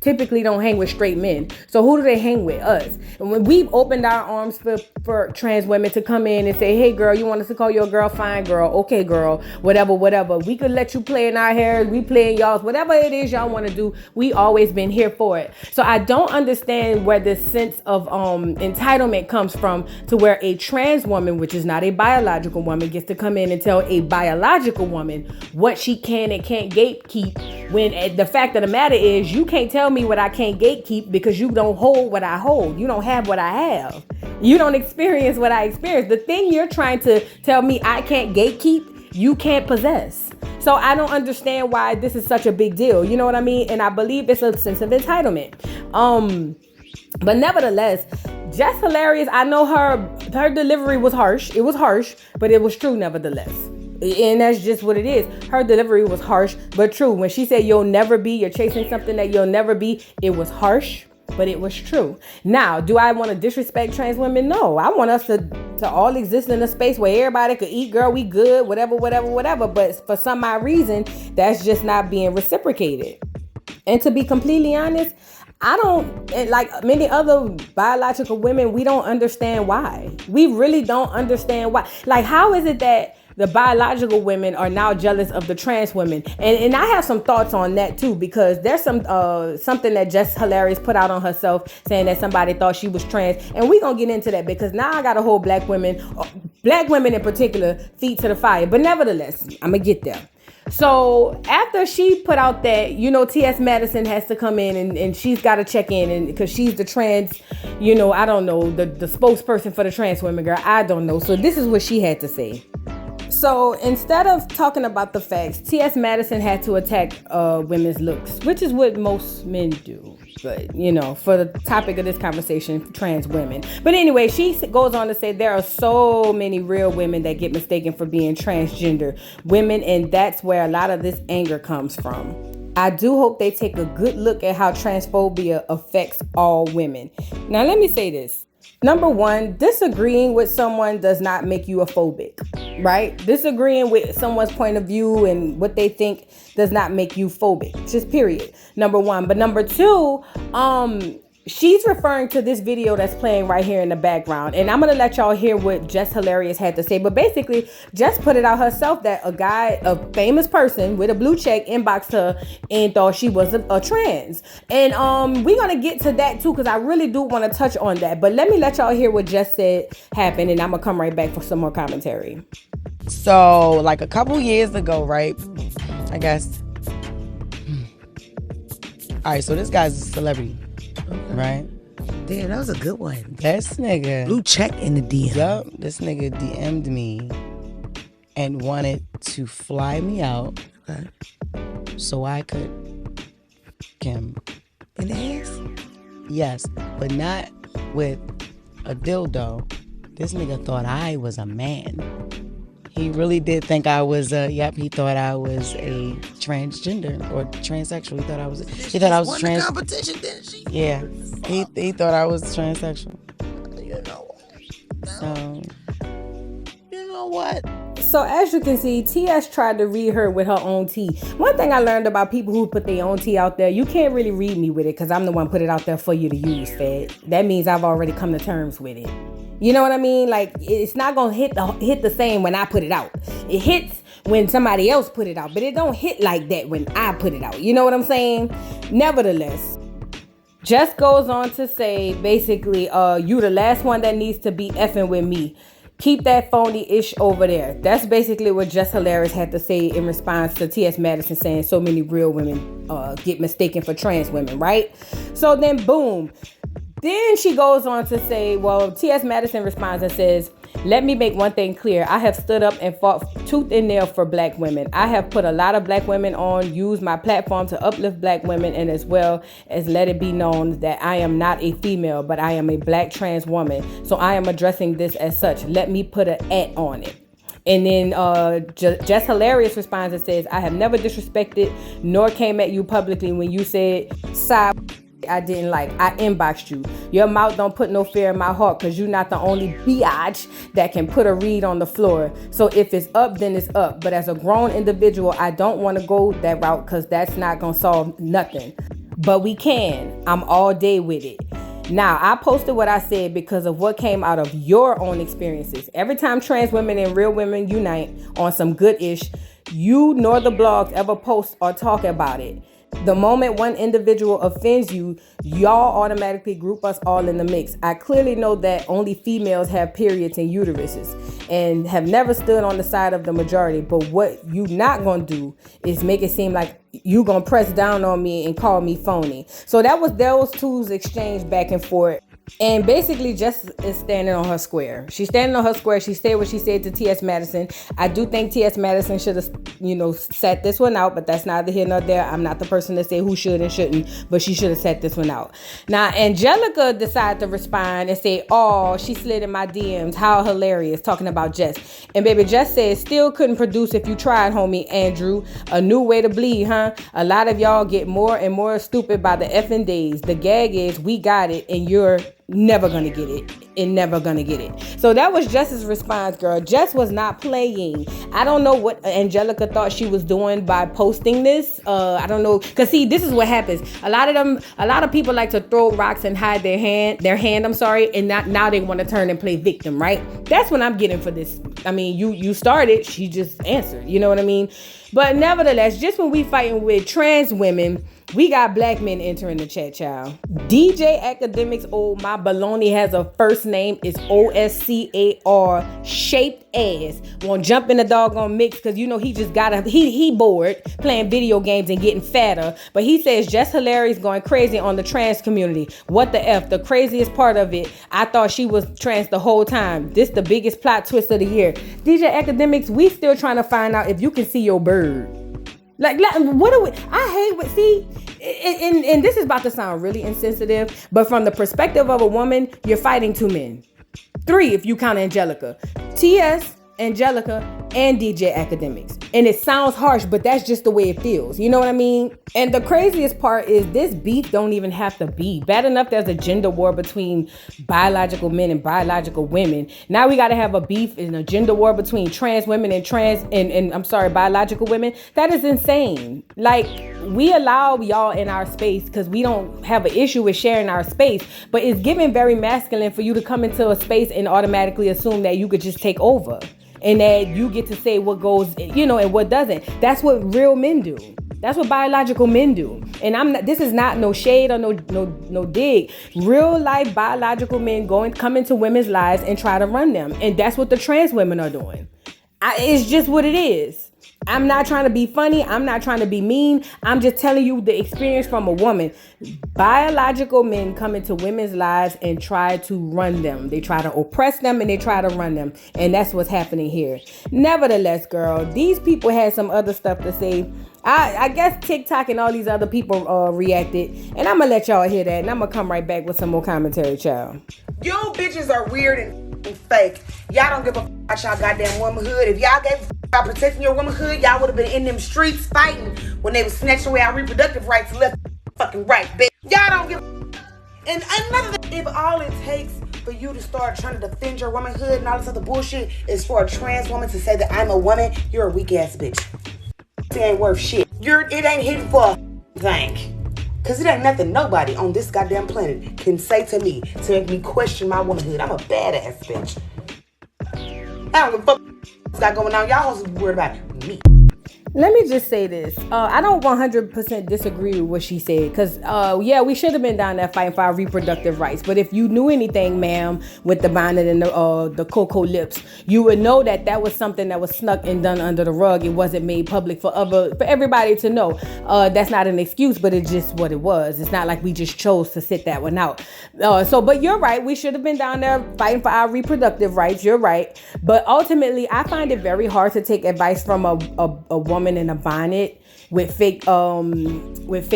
typically don't hang with straight men. So who do they hang with? Us. And when we've opened our arms for trans women to come in and say, hey girl, you want us to call your girl? Fine girl. Okay girl. Whatever. We could let you play in our hair. We play in y'all's. Whatever it is y'all want to do, we always been here for it. So I don't understand where this sense of entitlement comes from, to where a trans woman, which is not a biological woman, gets to come in and tell a biological woman what she can and can't gatekeep, when the fact of the matter is you can't tell me what I can't gatekeep, because you don't hold what I hold. You don't have what I have. You don't experience what I experience. The thing you're trying to tell me I can't gatekeep, you can't possess. So I don't understand why this is such a big deal. You know what I mean? And I believe it's a sense of entitlement. But nevertheless, Jess hilarious. I know her delivery was harsh. It was harsh, but it was true nevertheless. And that's just what it is. Her delivery was harsh, but true. When she said you're chasing something that you'll never be, it was harsh, but it was true. Now, do I want to disrespect trans women? No. I want us to all exist in a space where everybody could eat, girl, we good, whatever. But for some odd reason, that's just not being reciprocated. And to be completely honest, I don't, like many other biological women, we don't understand why. We really don't understand why. Like, how is it that the biological women are now jealous of the trans women? And I have some thoughts on that too, because there's something that Jess Hilarious put out on herself, saying that somebody thought she was trans. And we're going to get into that, because now I got to hold black women in particular, feet to the fire. But nevertheless, I'm going to get there. So after she put out that, T.S. Madison has to come in and she's got to check in, and because she's the trans, I don't know, the spokesperson for the trans women, girl, I don't know. So this is what she had to say. So instead of talking about the facts, T.S. Madison had to attack women's looks, which is what most men do. But, for the topic of this conversation, trans women. But anyway, she goes on to say there are so many real women that get mistaken for being transgender women, and that's where a lot of this anger comes from. I do hope they take a good look at how transphobia affects all women. Now, let me say this. Number one, disagreeing with someone does not make you a phobic, right? Disagreeing with someone's point of view and what they think does not make you phobic, just period. Number one. But number two, she's referring to this video that's playing right here in the background. And I'm going to let y'all hear what Jess Hilarious had to say. But basically, Jess put it out herself that a famous person with a blue check inboxed her and thought she was a trans. And we're going to get to that too, because I really do want to touch on that. But let me let y'all hear what Jess said happened, and I'm going to come right back for some more commentary. So, like a couple years ago, right? I guess. All right, so this guy's a celebrity. Okay. Right? Damn, that was a good one. This nigga. Blue check in the DM. Yup, this nigga DM'd me and wanted to fly me out, okay, so I could him in the ass? Yes, but not with a dildo. This nigga thought I was a man. He really did think I was he thought I was a transgender or transsexual. He thought I was trans. Competition, didn't she? Yeah. He thought I was transsexual. You know what? So, you know what? So as you can see, TS tried to read her with her own tea. One thing I learned about people who put their own tea out there, you can't really read me with it, because I'm the one put it out there for you to use, Fed. That means I've already come to terms with it. You know what I mean? Like, it's not gonna hit the same when I put it out. It hits when somebody else put it out, but it don't hit like that when I put it out. You know what I'm saying? Nevertheless, Jess goes on to say, basically, you the last one that needs to be effing with me. Keep that phony ish over there. That's basically what Jess Hilarious had to say in response to T.S. Madison saying so many real women get mistaken for trans women, right? So then, boom. Then she goes on to say, well, T.S. Madison responds and says, let me make one thing clear. I have stood up and fought tooth and nail for black women. I have put a lot of black women on, used my platform to uplift black women, and as well as let it be known that I am not a female, but I am a black trans woman. So I am addressing this as such. Let me put an @ on it. And then Jess Hilarious responds and says, I have never disrespected nor came at you publicly when you said, I didn't like. I inboxed you. Your mouth don't put no fear in my heart, because you're not the only biatch that can put a read on the floor. So if it's up, then it's up. But as a grown individual, I don't want to go that route, because that's not going to solve nothing. but we can. I'm all day with it. Now, I posted what I said because of what came out of your own experiences. Every time trans women and real women unite on some good-ish, you nor the blogs ever post or talk about it. The moment one individual offends you, y'all automatically group us all in the mix. I clearly know that only females have periods and uteruses and have never stood on the side of the majority. But what you not gonna do is make it seem like you gonna press down on me and call me phony. So that was those two's exchange back and forth. And basically, Jess is standing on her square. She's standing on her square. She said what she said to T.S. Madison. I do think T.S. Madison should have, sat this one out, but that's neither here nor there. I'm not the person to say who should and shouldn't, but she should have sat this one out. Now, Angelica decided to respond and say, "Oh, she slid in my DMs. How hilarious," talking about Jess. And baby, Jess said, "Still couldn't produce if you tried, homie Andrew. A new way to bleed, huh? A lot of y'all get more and more stupid by the effing days. The gag is we got it and you're never gonna get it and never gonna get it." So that was Jess's response, girl. Jess was not playing. I don't know what Angelica thought she was doing by posting this. I don't know, cause see, this is what happens. A lot of people like to throw rocks and hide their hand, and now they want to turn and play victim, right? That's what I'm getting for this. I mean, you started, she just answered. You know what I mean? But nevertheless, just when we fighting with trans women, we got black men entering the chat, child. DJ Akademiks, oh, my baloney has a first name. It's OSCAR, shaped ass. Won't jump in the doggone mix because he bored playing video games and getting fatter. But he says Jess Hilarious going crazy on the trans community. What the F? The craziest part of it, I thought she was trans the whole time. This the biggest plot twist of the year. DJ Akademiks, we still trying to find out if you can see your bird. Like, what do we? I hate what. See, and this is about to sound really insensitive, but from the perspective of a woman, you're fighting two men, three if you count Angelica, T.S., Angelica, and DJ Akademiks. And it sounds harsh, but that's just the way it feels. You know what I mean? And the craziest part is this beef don't even have to be. Bad enough there's a gender war between biological men and biological women. Now we got to have a beef and a gender war between trans women and biological women. That is insane. Like, we allow y'all in our space because we don't have an issue with sharing our space, but it's given very masculine for you to come into a space and automatically assume that you could just take over. And that you get to say what goes, and what doesn't. That's what real men do. That's what biological men do. And this is not no shade or no dig. Real life biological men come into women's lives and try to run them. And that's what the trans women are doing. It's just what it is. I'm not trying to be funny. I'm not trying to be mean. I'm just telling you the experience from a woman. Biological men come into women's lives and try to run them. They try to oppress them and they try to run them. And that's what's happening here. Nevertheless, girl, these people had some other stuff to say. I guess TikTok and all these other people reacted. And I'm going to let y'all hear that. And I'm going to come right back with some more commentary, child. You bitches are weird and fake. Y'all don't give a about y'all goddamn womanhood. If y'all gave about protecting your womanhood, y'all would have been in them streets fighting when they was snatching away our reproductive rights left fucking right, bitch. Y'all don't give And another thing, if all it takes for you to start trying to defend your womanhood and all this other bullshit is for a trans woman to say that I'm a woman, you're a weak ass bitch. It ain't worth shit. It ain't hitting for a thing. Cause it ain't nothing nobody on this goddamn planet can say to me to make me question my womanhood. I'm a badass bitch. I don't give a fuck what's got going on. Y'all supposed to be worried about me. Let me just say this. I don't 100% disagree with what she said. Because, we should have been down there fighting for our reproductive rights. But if you knew anything, ma'am, with the bonnet and the cocoa lips, you would know that was something that was snuck and done under the rug. It wasn't made public for everybody to know. That's not an excuse, but it's just what it was. It's not like we just chose to sit that one out. But you're right. We should have been down there fighting for our reproductive rights. You're right. But ultimately, I find it very hard to take advice from a woman in a bonnet with fake edges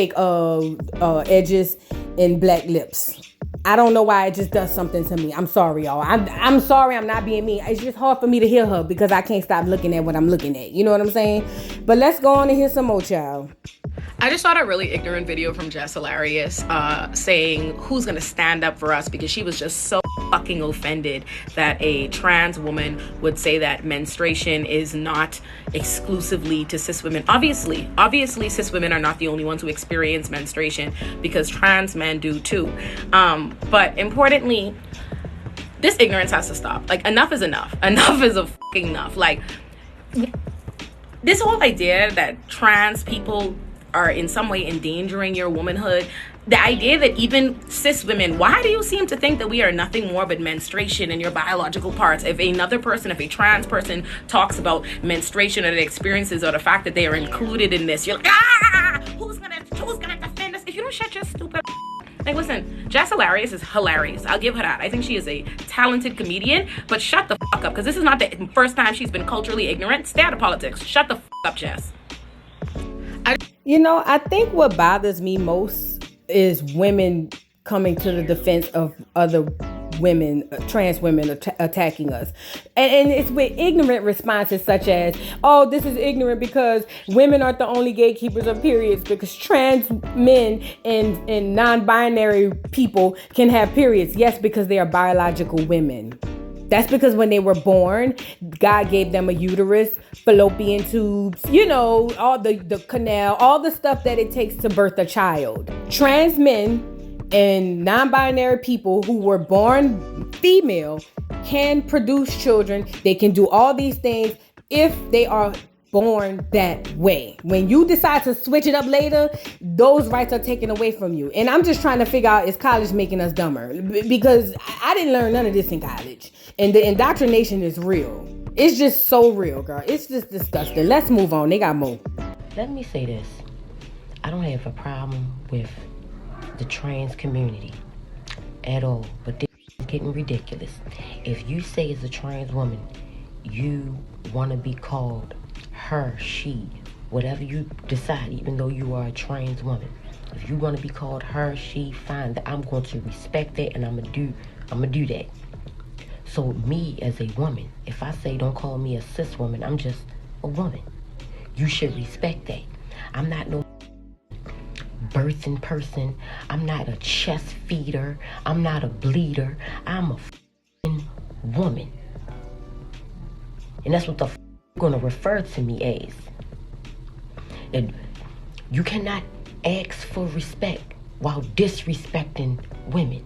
and black lips. I don't know why it just does something to me. I'm sorry, y'all. I'm sorry. I'm not being mean. It's just hard for me to hear her because I can't stop looking at what I'm looking at. You know what I'm saying? But let's go on and hear some more, child. I just saw a really ignorant video from Jess Hilarious saying who's gonna stand up for us, because she was just so fucking offended that a trans woman would say that menstruation is not exclusively to cis women. Obviously cis women are not the only ones who experience menstruation, because trans men do too. But importantly, this ignorance has to stop. Like, enough is enough. Enough is a fucking enough. Like, this whole idea that trans people are in some way endangering your womanhood, the idea that even cis women, why do you seem to think that we are nothing more but menstruation and your biological parts? If a trans person talks about menstruation or their experiences or the fact that they are included in this, you're like, who's gonna defend us? If you don't shut your stupid like, listen, Jess Hilarious is hilarious. I'll give her that. I think she is a talented comedian, but shut the fuck up, because this is not the first time she's been culturally ignorant. Stay out of politics. Shut the fuck up, Jess. I think what bothers me most is women coming to the defense of other women, trans women attacking us. And it's with ignorant responses such as, oh, this is ignorant because women aren't the only gatekeepers of periods, because trans men and non-binary people can have periods. Yes, because they are biological women. That's because when they were born, God gave them a uterus, fallopian tubes, all the canal, all the stuff that it takes to birth a child. Trans men and non-binary people who were born female can produce children. They can do all these things if they are born that way. When you decide to switch it up later, those rights are taken away from you. And I'm just trying to figure out, is college making us dumber? Because I didn't learn none of this in college. And the indoctrination is real. It's just so real, girl. It's just disgusting. Let's move on. They got more. Let me say this. I don't have a problem with the trans community at all, but this is getting ridiculous. If you say as a trans woman, you want to be called her, she, whatever you decide, even though you are a trans woman, if you want to be called her, she, fine, I'm going to respect that, and I'm gonna do that. So me as a woman, if I say don't call me a cis woman, I'm just a woman. You should respect that. I'm not no birthing person. I'm not a chest feeder. I'm not a bleeder. I'm a f***ing woman. And that's what the f*** gonna refer to me as. And you cannot ask for respect while disrespecting women.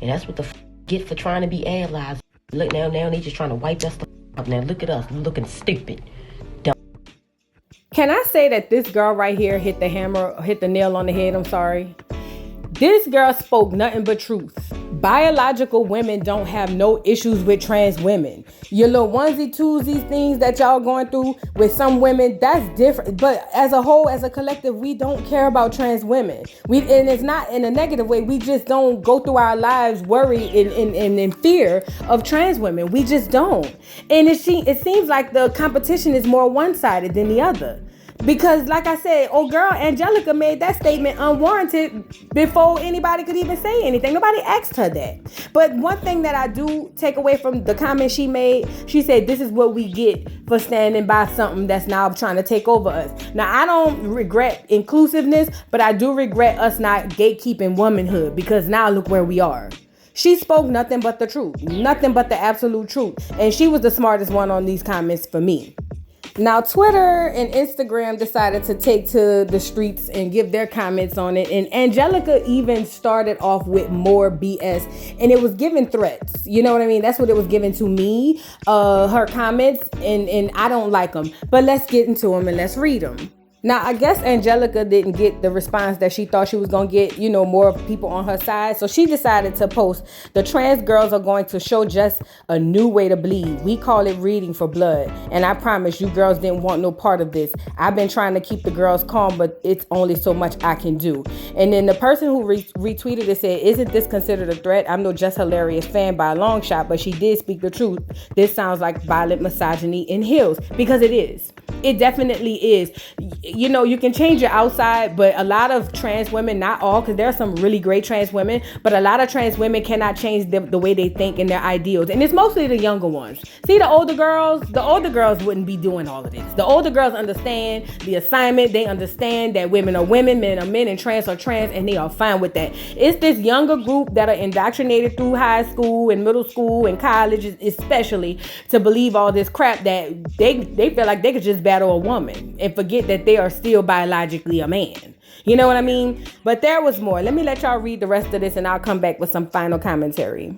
And that's what the f*** get for trying to be allies. Look now they just trying to wipe us the f*** out. Now look at us looking stupid. Can I say that this girl right here hit the nail on the head? I'm sorry. This girl spoke nothing but truth. Biological women don't have no issues with trans women. Your little onesie twosies things that y'all going through with some women, that's different. But as a whole, as a collective, we don't care about trans women. And it's not in a negative way. We just don't go through our lives worried and in fear of trans women. We just don't. And it seems like the competition is more one-sided than the other. Because like I said, old girl Angelica made that statement unwarranted before anybody could even say anything. Nobody asked her that. But one thing that I do take away from the comment she made, she said, this is what we get for standing by something that's now trying to take over us. Now, I don't regret inclusiveness, but I do regret us not gatekeeping womanhood, because now look where we are. She spoke nothing but the truth, nothing but the absolute truth. And she was the smartest one on these comments for me. Now, Twitter and Instagram decided to take to the streets and give their comments on it. And Angelica even started off with more BS. And it was giving threats. You know what I mean? That's what it was giving to me, her comments. And I don't like them. But let's get into them and let's read them. Now, I guess Angelica didn't get the response that she thought she was going to get, more people on her side. So she decided to post, the trans girls are going to show Jess a new way to bleed. We call it reading for blood. And I promise you girls didn't want no part of this. I've been trying to keep the girls calm, but it's only so much I can do. And then the person who retweeted it said, isn't this considered a threat? I'm no Jess Hilarious fan by a long shot, but she did speak the truth. This sounds like violent misogyny in heels, because it is. It definitely is. you know, you can change your outside, but a lot of trans women, not all, because there are some really great trans women, but a lot of trans women cannot change the way they think and their ideals. And it's mostly the younger ones. See, the older girls wouldn't be doing all of this. The older girls understand the assignment. They understand that women are women, men are men, and trans are trans, and they are fine with that. It's this younger group that are indoctrinated through high school and middle school and college, especially, to believe all this crap that they feel like they could just battle a woman and forget that they are still biologically a man. You know what I mean? But there was more. Let me let y'all read the rest of this and I'll come back with some final commentary.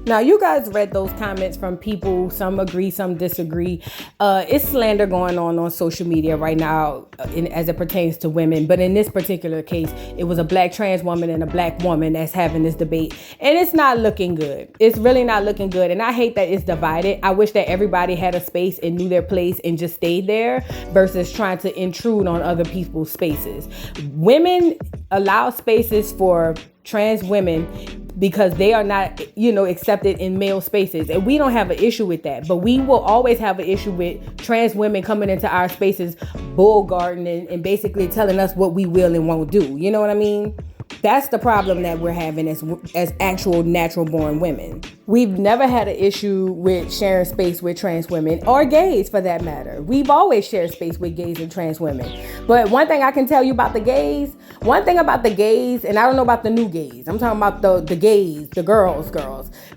Now, you guys read those comments from people. Some agree, some disagree. It's slander going on social media right now as it pertains to women. But in this particular case, it was a black trans woman and a black woman that's having this debate. And it's not looking good. It's really not looking good. And I hate that it's divided. I wish that everybody had a space and knew their place and just stayed there versus trying to intrude on other people's spaces. Women allow spaces for trans women because they are not, accepted in male spaces. And we don't have an issue with that. But we will always have an issue with trans women coming into our spaces, bull gardening, and basically telling us what we will and won't do. You know what I mean? That's the problem that we're having as actual natural born women. We've never had an issue with sharing space with trans women or gays for that matter. We've always shared space with gays and trans women. But one thing I can tell you about the gays, and I don't know about the new gays. I'm talking about the gays, the girls.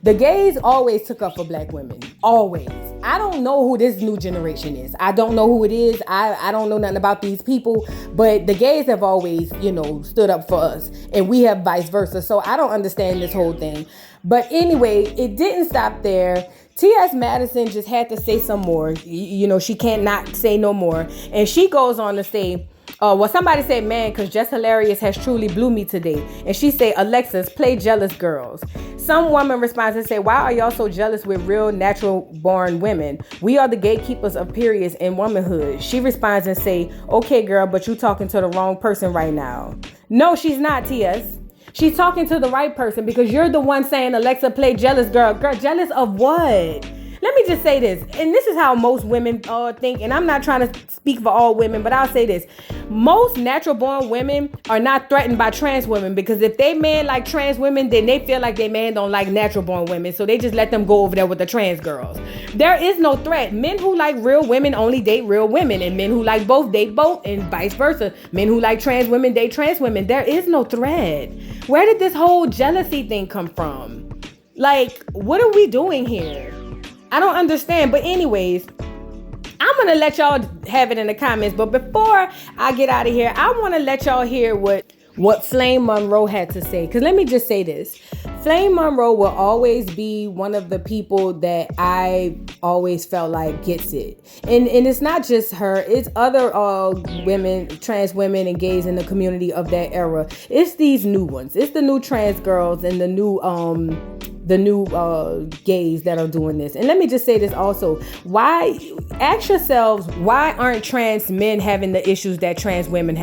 The gays always took up for black women. Always. I don't know who this new generation is. I don't know who it is. I don't know nothing about these people. But the gays have always, stood up for us. And we have vice versa. So I don't understand this whole thing. But anyway, it didn't stop there. T.S. Madison just had to say some more. She can't not say no more. And she goes on to say, somebody said, man, because Jess Hilarious has truly blew me today. And she said, Alexis, play Jealous Girls. Some woman responds and say, why are y'all so jealous with real natural born women? We are the gatekeepers of periods and womanhood. She responds and say, okay, girl, but you talking to the wrong person right now. No, she's not, T.S. She's talking to the right person because you're the one saying, Alexa, play Jealous Girl. Girl, jealous of what? Let me just say this, and this is how most women think, and I'm not trying to speak for all women, but I'll say this. Most natural born women are not threatened by trans women because if they man like trans women, then they feel like they man don't like natural born women, so they just let them go over there with the trans girls. There is no threat. Men who like real women only date real women, and men who like both date both, and vice versa. Men who like trans women date trans women. There is no threat. Where did this whole jealousy thing come from? Like, what are we doing here? I don't understand. But anyways, I'm going to let y'all have it in the comments. But before I get out of here, I want to let y'all hear what Flame Monroe had to say. Because let me just say this. Flame Monroe will always be one of the people that I always felt like gets it. And it's not just her. It's other women, trans women and gays in the community of that era. It's these new ones. It's the new trans girls and the new the new gays that are doing this. And let me just say this also. Ask yourselves, why aren't trans men having the issues that trans women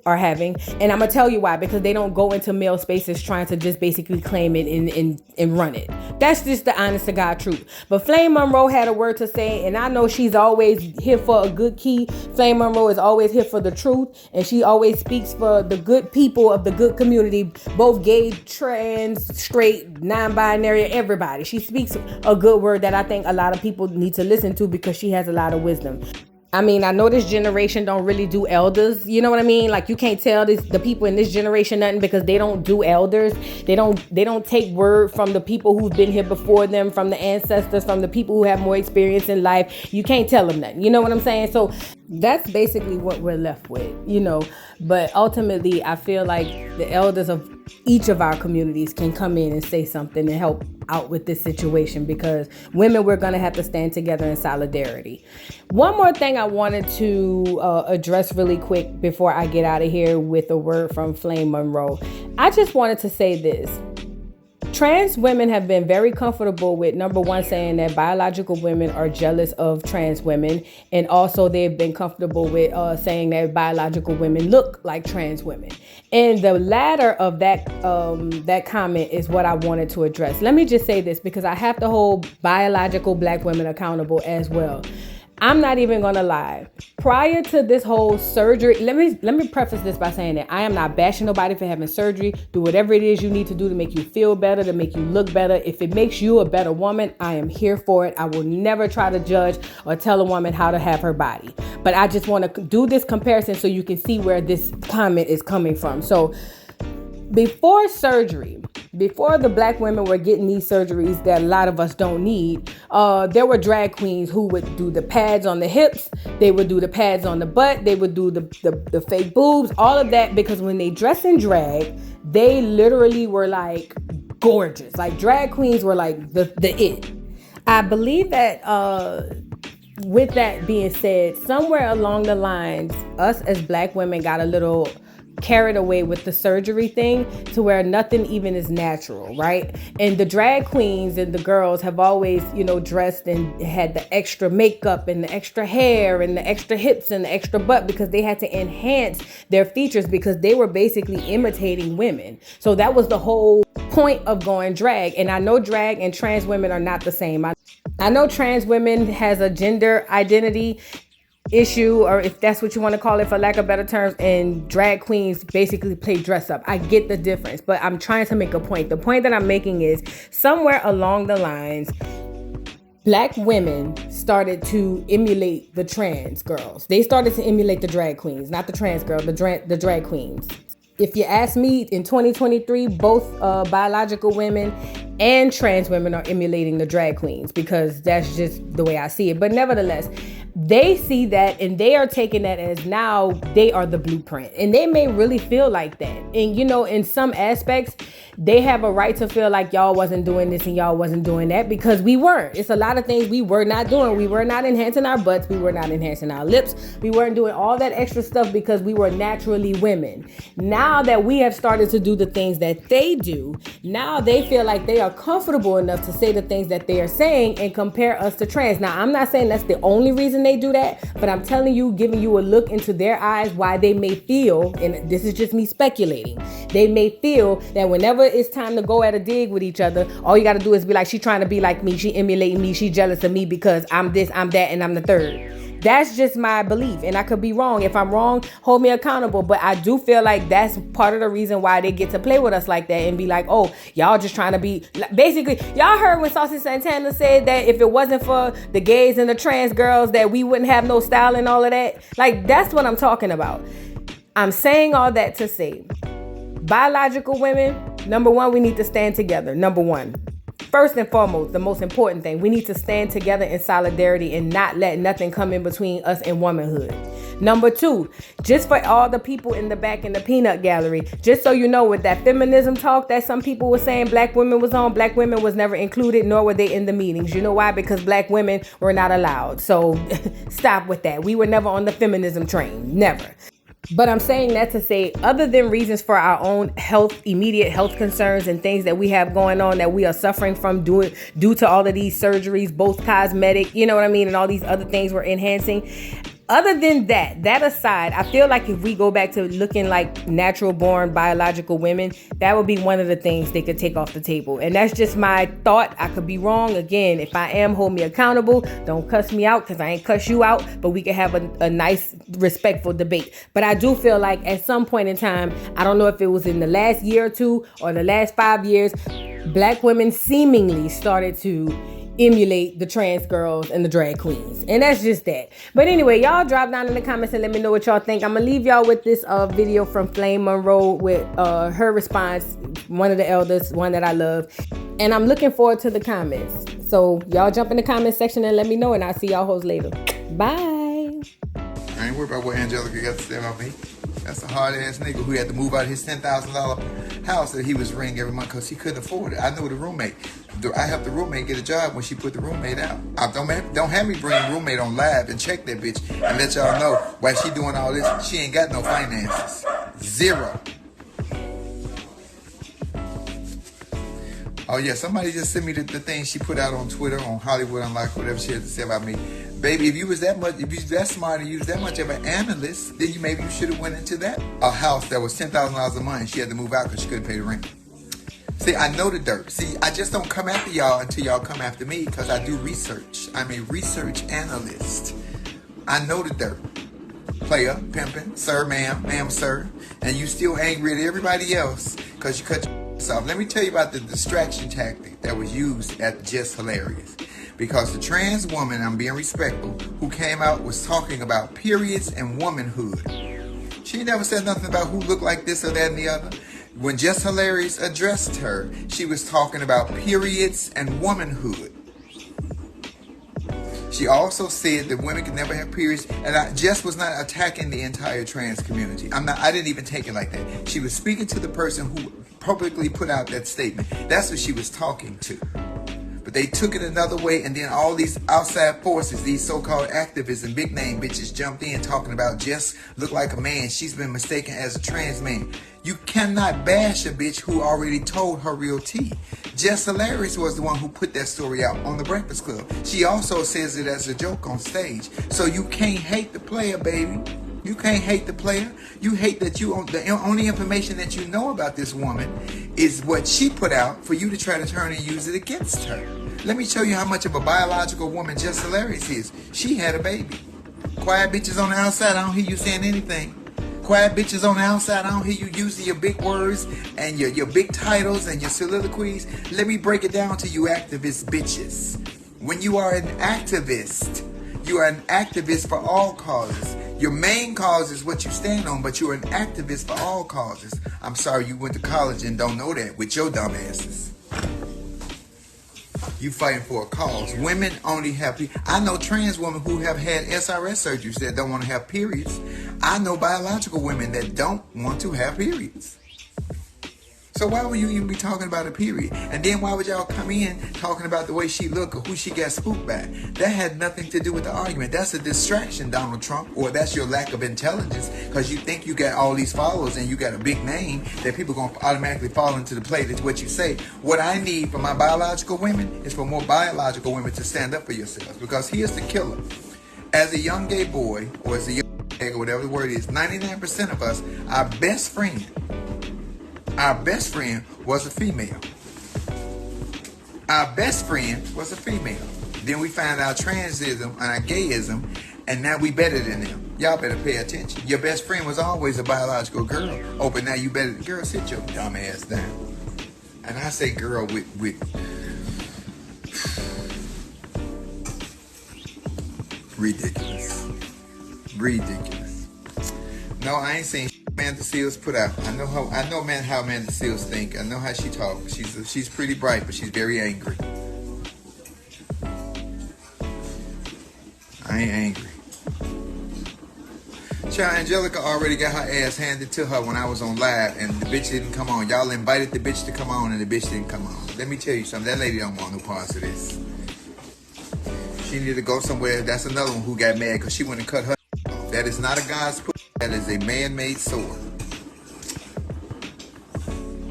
are having? And I'm gonna tell you why, because they don't go into male spaces trying to just basically claim it and run it. That's just the honest to God truth. But Flame Monroe had a word to say, and I know she's always here for a good key. Flame Monroe is always here for the truth, and she always speaks for the good people of the good community, both gay, trans, straight, non-binary, everybody. She speaks a good word that I think a lot of people need to listen to because she has a lot of wisdom. I mean, I know this generation don't really do elders. You know what I mean? Like, you can't tell the people in this generation nothing because they don't do elders. They don't take word from the people who've been here before them, from the ancestors, from the people who have more experience in life. You can't tell them nothing. You know what I'm saying? So that's basically what we're left with, you know. But ultimately, I feel like the elders of each of our communities can come in and say something and help out with this situation, because women, we're going to have to stand together in solidarity. One more thing I wanted to address really quick before I get out of here with a word from Flame Monroe. I just wanted to say this. Trans women have been very comfortable with, number one, saying that biological women are jealous of trans women. And also they've been comfortable with saying that biological women look like trans women. And the latter of that comment is what I wanted to address. Let me just say this, because I have to hold biological black women accountable as well. I'm not even gonna lie. Prior to this whole surgery, let me preface this by saying that I am not bashing nobody for having surgery. Do whatever it is you need to do to make you feel better, to make you look better. If it makes you a better woman, I am here for it. I will never try to judge or tell a woman how to have her body. But I just want to do this comparison so you can see where this comment is coming from. So before surgery, before the black women were getting these surgeries that a lot of us don't need, there were drag queens who would do the pads on the hips, they would do the pads on the butt, they would do the fake boobs, all of that, because when they dress in drag, they literally were like gorgeous. Like, drag queens were like the it. I believe that with that being said, somewhere along the lines, us as black women got a little carried away with the surgery thing to where nothing even is natural, right? And the drag queens and the girls have always, you know, dressed and had the extra makeup and the extra hair and the extra hips and the extra butt because they had to enhance their features because they were basically imitating women. So that was the whole point of going drag. And I know drag and trans women are not the same. I know trans women has a gender identity issue, or if that's what you want to call it for lack of better terms, and drag queens basically play dress up. I get the difference, but I'm trying to make a point. The point that I'm making is somewhere along the lines, black women started to emulate the trans girls. They started to emulate the drag queens, not the trans girls, the drag queens. If you ask me, in 2023, both biological women and trans women are emulating the drag queens because that's just the way I see it. But nevertheless, they see that and they are taking that as now they are the blueprint, and they may really feel like that. And you know, in some aspects, they have a right to feel like y'all wasn't doing this and y'all wasn't doing that, because we weren't. It's a lot of things we were not doing. We were not enhancing our butts. We were not enhancing our lips. We weren't doing all that extra stuff because we were naturally women. Now that we have started to do the things that they do, now they feel like they are comfortable enough to say the things that they are saying and compare us to trans. Now, I'm not saying that's the only reason they do that, but I'm telling you, giving you a look into their eyes, why they may feel, and this is just me speculating, they may feel that whenever it's time to go at a dig with each other, all you got to do is be like, she trying to be like me, she emulating me, she jealous of me because I'm this, I'm that, and I'm the third. That's just my belief, and I could be wrong. If I'm wrong, hold me accountable. But I do feel like that's part of the reason why they get to play with us like that and be like, oh, y'all just trying to be... Basically, y'all heard when Saucy Santana said that if it wasn't for the gays and the trans girls, that we wouldn't have no style and all of that. Like, that's what I'm talking about. I'm saying all that to say, biological women, number one, we need to stand together. Number one. First and foremost, the most important thing, we need to stand together in solidarity and not let nothing come in between us and womanhood. Number two, just for all the people in the back in the peanut gallery, just so you know, with that feminism talk that some people were saying black women was on, black women was never included, nor were they in the meetings. You know why? Because black women were not allowed. So stop with that. We were never on the feminism train. Never. But I'm saying that to say, other than reasons for our own health, immediate health concerns and things that we have going on that we are suffering from due to all of these surgeries, both cosmetic, you know what I mean, and all these other things we're enhancing. Other than that aside, I feel like if we go back to looking like natural born biological women, that would be one of the things they could take off the table. And that's just my thought. I could be wrong. Again, if I am, hold me accountable. Don't cuss me out because I ain't cuss you out, but we can have a nice, respectful debate. But I do feel like at some point in time, I don't know if it was in the last year or two or the last 5 years, Black women seemingly started to emulate the trans girls and the drag queens, and that's just that. But anyway, y'all drop down in the comments and let me know what y'all think. I'm gonna leave y'all with this video from Flame Monroe with her response, one of the elders, one that I love, and I'm looking forward to the comments. So y'all jump in the comment section and let me know, and I'll see y'all hoes later. Bye. I ain't worried about what Angelica got to say about me. That's a hard ass nigga who had to move out of his $10,000 house that he was renting every month because he couldn't afford it. I know the roommate. I helped the roommate get a job when she put the roommate out. Don't have me bring the roommate on live and check that bitch and let y'all know why she doing all this. She ain't got no finances. Zero. Oh yeah, somebody just sent me the thing she put out on Twitter on Hollywood Unlocked, whatever she had to say about me. Baby, if you was that smart and you was that much of an analyst, then maybe you should have went into that. A house that was $10,000 a month and she had to move out because she couldn't pay the rent. See, I know the dirt. See, I just don't come after y'all until y'all come after me because I do research. I'm a research analyst. I know the dirt. Player, pimping, sir, ma'am, sir. And you still angry at everybody else because you cut yourself. Let me tell you about the distraction tactic that was used at Jess Hilarious. Because the trans woman, I'm being respectful, who came out was talking about periods and womanhood. She never said nothing about who looked like this or that and the other. When Jess Hilarious addressed her, she was talking about periods and womanhood. She also said that women can never have periods, and Jess was not attacking the entire trans community. I didn't even take it like that. She was speaking to the person who publicly put out that statement. That's what she was talking to. But they took it another way, and then all these outside forces, these so-called activists and big name bitches jumped in talking about Jess look like a man. She's been mistaken as a trans man. You cannot bash a bitch who already told her real tea. Jess Hilarious was the one who put that story out on The Breakfast Club. She also says it as a joke on stage. So you can't hate the player, baby. You can't hate the player. You hate that the only information that you know about this woman is what she put out for you to try to turn and use it against her. Let me show you how much of a biological woman Jess Hilarious is. She had a baby. Quiet bitches on the outside, I don't hear you saying anything. Quiet bitches on the outside, I don't hear you using your big words and your big titles and your soliloquies. Let me break it down to you activist bitches. When you are an activist, you are an activist for all causes. Your main cause is what you stand on, but you're an activist for all causes. I'm sorry you went to college and don't know that with your dumb asses. You fighting for a cause. Women only have I know trans women who have had SRS surgeries that don't want to have periods. I know biological women that don't want to have periods. So why would you even be talking about a period? And then why would y'all come in talking about the way she look or who she got spooked by? That had nothing to do with the argument. That's a distraction, Donald Trump, or that's your lack of intelligence because you think you got all these followers and you got a big name that people going to automatically fall into the play. That's what you say. What I need for my biological women is for more biological women to stand up for yourselves, because here's the killer. As a young gay boy, or as a young gay, or whatever the word is, 99% of us, our best friend was a female. Our best friend was a female. Then we found our transism and our gayism, and now we better than them. Y'all better pay attention. Your best friend was always a biological girl. Oh, but now you better. Girl, sit your dumb ass down. And I say girl with ridiculous. No, I ain't seen Amanda Seals put out. I know how Amanda Seals think. I know how she talks. She's pretty bright, but she's very angry. I ain't angry. Child, Angelica already got her ass handed to her when I was on live, and the bitch didn't come on. Y'all invited the bitch to come on, and the bitch didn't come on. Let me tell you something. That lady don't want no parts of this. She needed to go somewhere. That's another one who got mad because she went and cut her off. That is not a God's put. That is a man-made sword.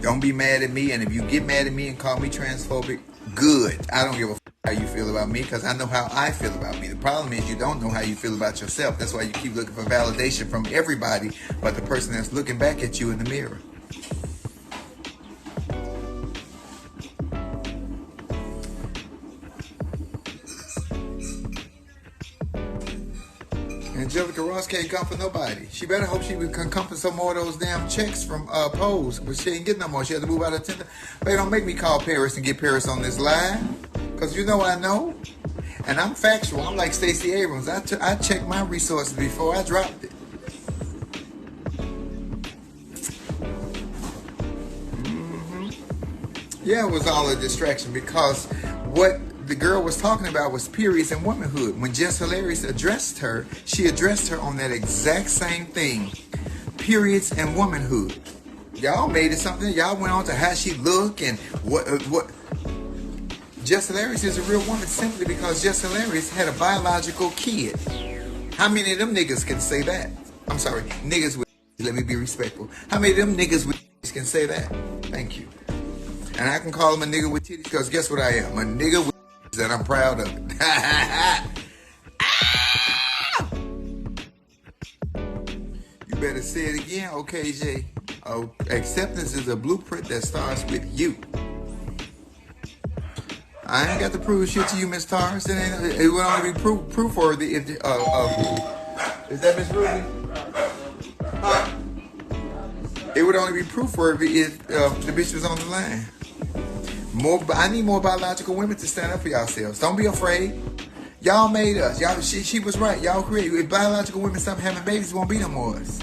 Don't be mad at me, and if you get mad at me and call me transphobic, good. I don't give a how you feel about me, because I know how I feel about me. The problem is you don't know how you feel about yourself. That's why you keep looking for validation from everybody but the person that's looking back at you in the mirror. Angelica Ross can't come for nobody. She better hope she can come for some more of those damn checks from Pose, but she ain't getting no more. She had to move out of Tinder. Baby, don't make me call Paris and get Paris on this live, because you know I know. And I'm factual. I'm like Stacey Abrams. I checked my resources before I dropped it. Yeah, it was all a distraction, because what the girl was talking about was periods and womanhood. When Jess Hilarious addressed her, she addressed her on that exact same thing. Periods and womanhood. Y'all made it something. Y'all went on to how she look and what. Jess Hilarious is a real woman simply because Jess Hilarious had a biological kid. How many of them niggas can say that? I'm sorry, niggas with, let me be respectful. How many of them niggas with can say that? Thank you. And I can call him a nigga with titties because guess what I am? A nigga with that I'm proud of it. You better say it again, okay, Jay. Oh, acceptance is a blueprint that starts with you. I ain't got to prove shit to you, Miss Tars. It would only be proof worthy if is that Miss Ruby? Huh? It would only be proof worthy if the bitch was on the line. I need more biological women to stand up for yourselves. Don't be afraid. Y'all made us. Y'all, she was right. Y'all created. If biological women stop having babies, it won't be no more us.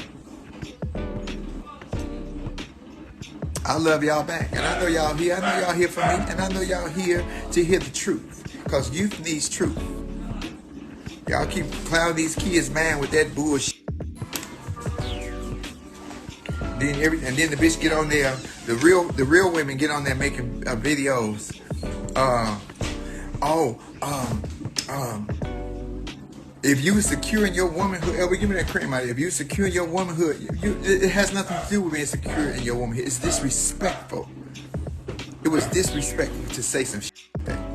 I love y'all back, and I know y'all here. I know y'all here for me, and I know y'all here to hear the truth, because youth needs truth. Y'all keep clouding these kids, man, with that bullshit. Then the bitch get on there. The real women get on there making videos. If you were secure in your womanhood, give me that cream out. If you secure in your womanhood, it has nothing to do with being secure in your womanhood. It's disrespectful. It was disrespectful to say some shit like that.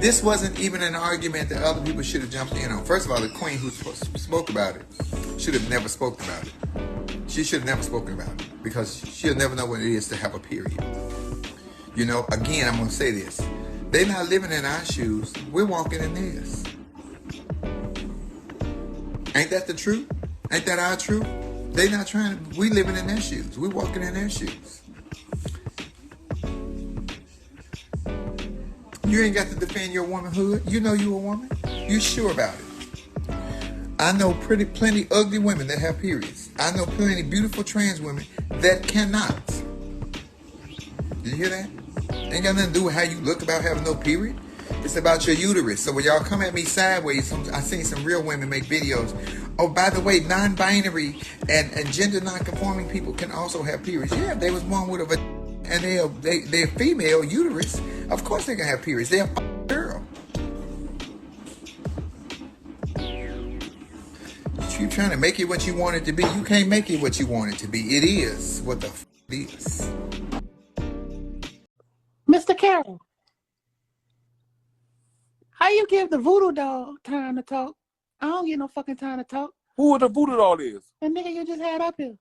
This wasn't even an argument that other people should have jumped in on. First of all, the queen who spoke about it should have never spoken about it. She should have never spoken about it, because she'll never know what it is to have a period. You know, again, I'm going to say this. They're not living in our shoes. We're walking in theirs. Ain't that the truth? Ain't that our truth? They not trying to, we living in their shoes. We walking in their shoes. You ain't got to defend your womanhood. You know you a woman. You sure about it. I know plenty ugly women that have periods. I know plenty beautiful trans women that cannot. Did you hear that? Ain't got nothing to do with how you look about having no period. It's about your uterus. So when y'all come at me sideways, I seen some real women make videos. Oh, by the way, non-binary and gender non-conforming people can also have periods. Yeah, if they was born with a and they're female uterus, of course they can have periods. They're a girl. You keep trying to make it what you want it to be. You can't make it what you want it to be. It is what the it is. Mr. Carroll, how you give the voodoo doll time to talk? I don't get no fucking time to talk. Who the voodoo doll is? The nigga you just had up here.